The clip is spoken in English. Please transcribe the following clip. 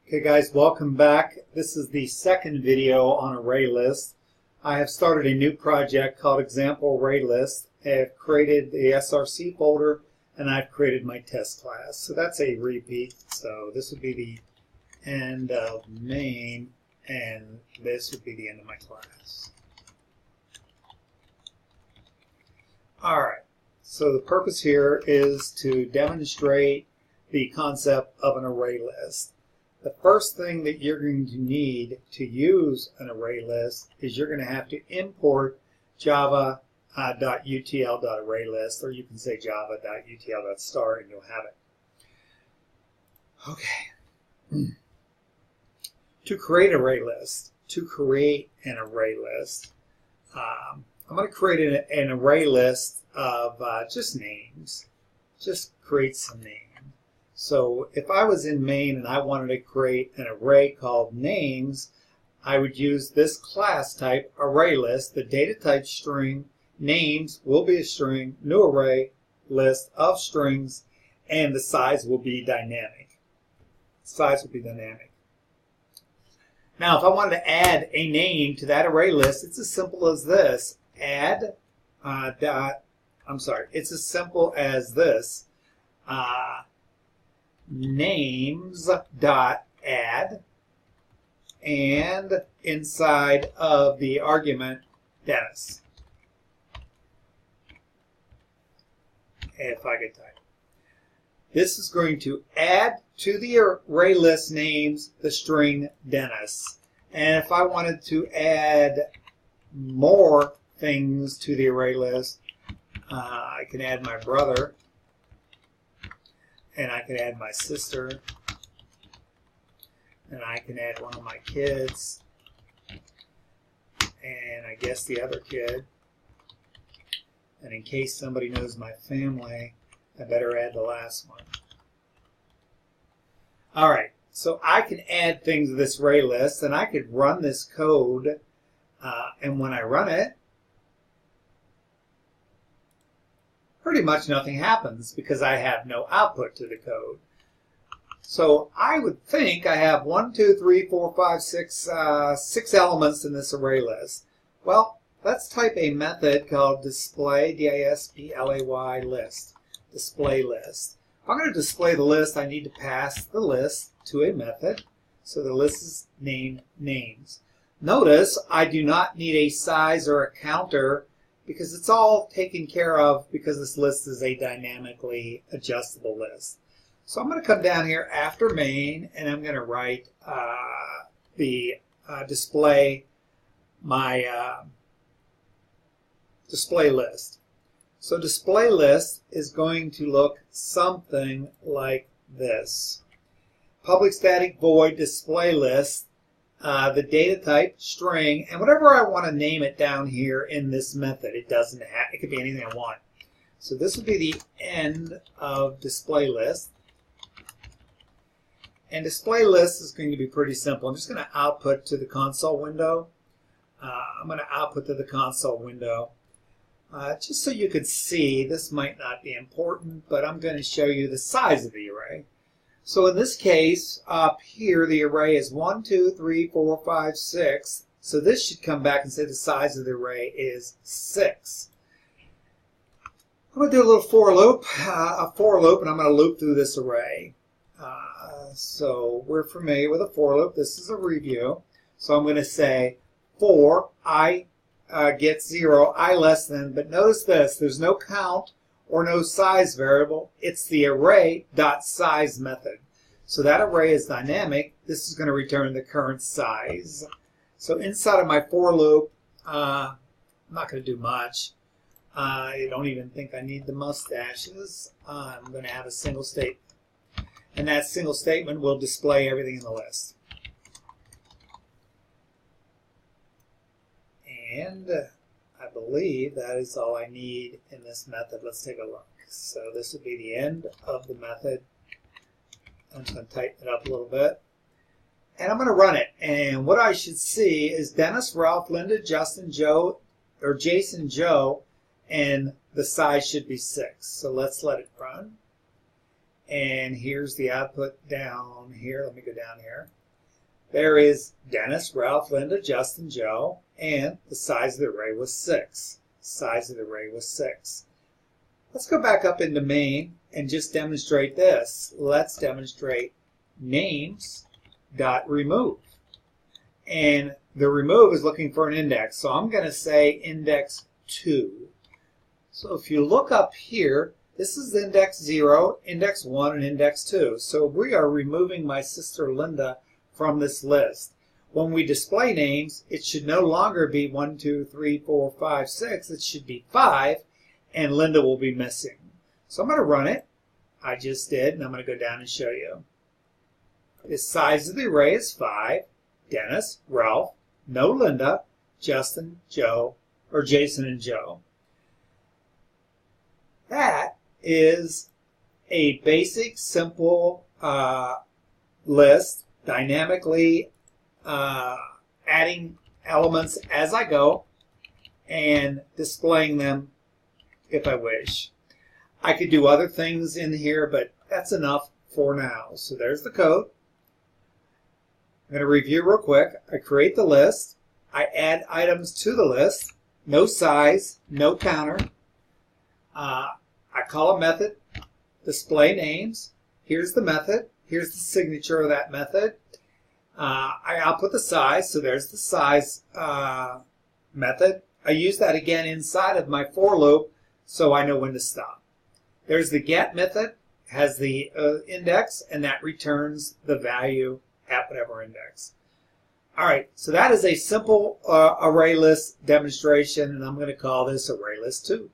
Okay guys, welcome back. This is the second video on ArrayList. I have started a new project called Example ArrayList. I have created the SRC folder and I've created my test class. So that's a repeat. So this would be the end of main and this would be the end of my class. Alright, so the purpose here is to demonstrate the concept of an array list. The first thing that you're going to need to use an array list is you're going to have to import java.utl.ArrayList, or you can say java.utl.star and you'll have it. Okay. To create an array list, I'm going to create an array list of just names. Just create some names. So if I was in main and I wanted to create an array called names, I would use this class type ArrayList. The data type string, names will be a string, new array list of strings, and the size will be dynamic. Size will be dynamic. Now if I wanted to add a name to that array list, it's as simple as this. It's as simple as this. Names.add, and inside of the argument Dennis. If I could type. This is going to add to the array list names the string Dennis. And if I wanted to add more things to the array list, I can add my brother. And I can add my sister, and I can add one of my kids, and I guess the other kid. And in case somebody knows my family, I better add the last one. Alright, so I can add things to this array list, and I could run this code, and when I run it, pretty much nothing happens because I have no output to the code. So I would think I have 6 elements in this array list. Well, let's type a method called display, D-I-S-P-L-A-Y list, display list. If I'm going to display the list, I need to pass the list to a method. So the list is named names. Notice I do not need a size or a counter because it's all taken care of because this list is a dynamically adjustable list. So I'm going to come down here after main and I'm going to write display list. So display list is going to look something like this. Public static void display list. The data type, string, and whatever I want to name it down here in this method. It could be anything I want. So this would be the end of display list. And display list is going to be pretty simple. I'm just going to output to the console window. Just so you could see, this might not be important, but I'm going to show you the size of the array. So in this case, up here, the array is 1, 2, 3, 4, 5, 6. So this should come back and say the size of the array is 6. I'm going to do a little for loop, and I'm going to loop through this array. So we're familiar with a for loop. This is a review. So I'm going to say for I gets 0, I less than, but notice this, there's no count or no size variable. It's the array.size method. So that array is dynamic. This is going to return the current size. So inside of my for loop, I'm not going to do much. I don't even think I need the mustaches. I'm going to have a single statement. And that single statement will display everything in the list. And I believe that is all I need in this method. Let's take a look. So this would be the end of the method. I'm just going to tighten it up a little bit. And I'm going to run it. And what I should see is Dennis, Ralph, Linda, Justin, Joe, or Jason, Joe, and the size should be 6. So let's let it run. And here's the output down here. Let me go down here. There is Dennis, Ralph, Linda, Justin, Joe, and the size of the array was 6. Size of the array was 6. Let's go back up into main and just demonstrate this. Let's demonstrate names.remove. And the remove is looking for an index. So I'm going to say index 2. So if you look up here, this is index 0, index 1, and index 2. So we are removing my sister Linda from this list. When we display names, it should no longer be 1, 2, 3, 4, 5, 6. It should be 5, and Linda will be missing. So I'm going to run it. I just did, and I'm going to go down and show you. The size of the array is 5. Dennis, Ralph, no Linda, Justin, Joe, or Jason and Joe. That is a basic, simple list, dynamically adding elements as I go and displaying them if I wish. I could do other things in here, but that's enough for now. So there's the code. I'm going to review real quick. I create the list. I add items to the list. No size, no counter. I call a method, display names. Here's the method. Here's the signature of that method. I output the size, so there's the size method. I use that again inside of my for loop so I know when to stop. There's the get method, has the index, and that returns the value at whatever index. All right, so that is a simple ArrayList demonstration, and I'm going to call this ArrayList 2.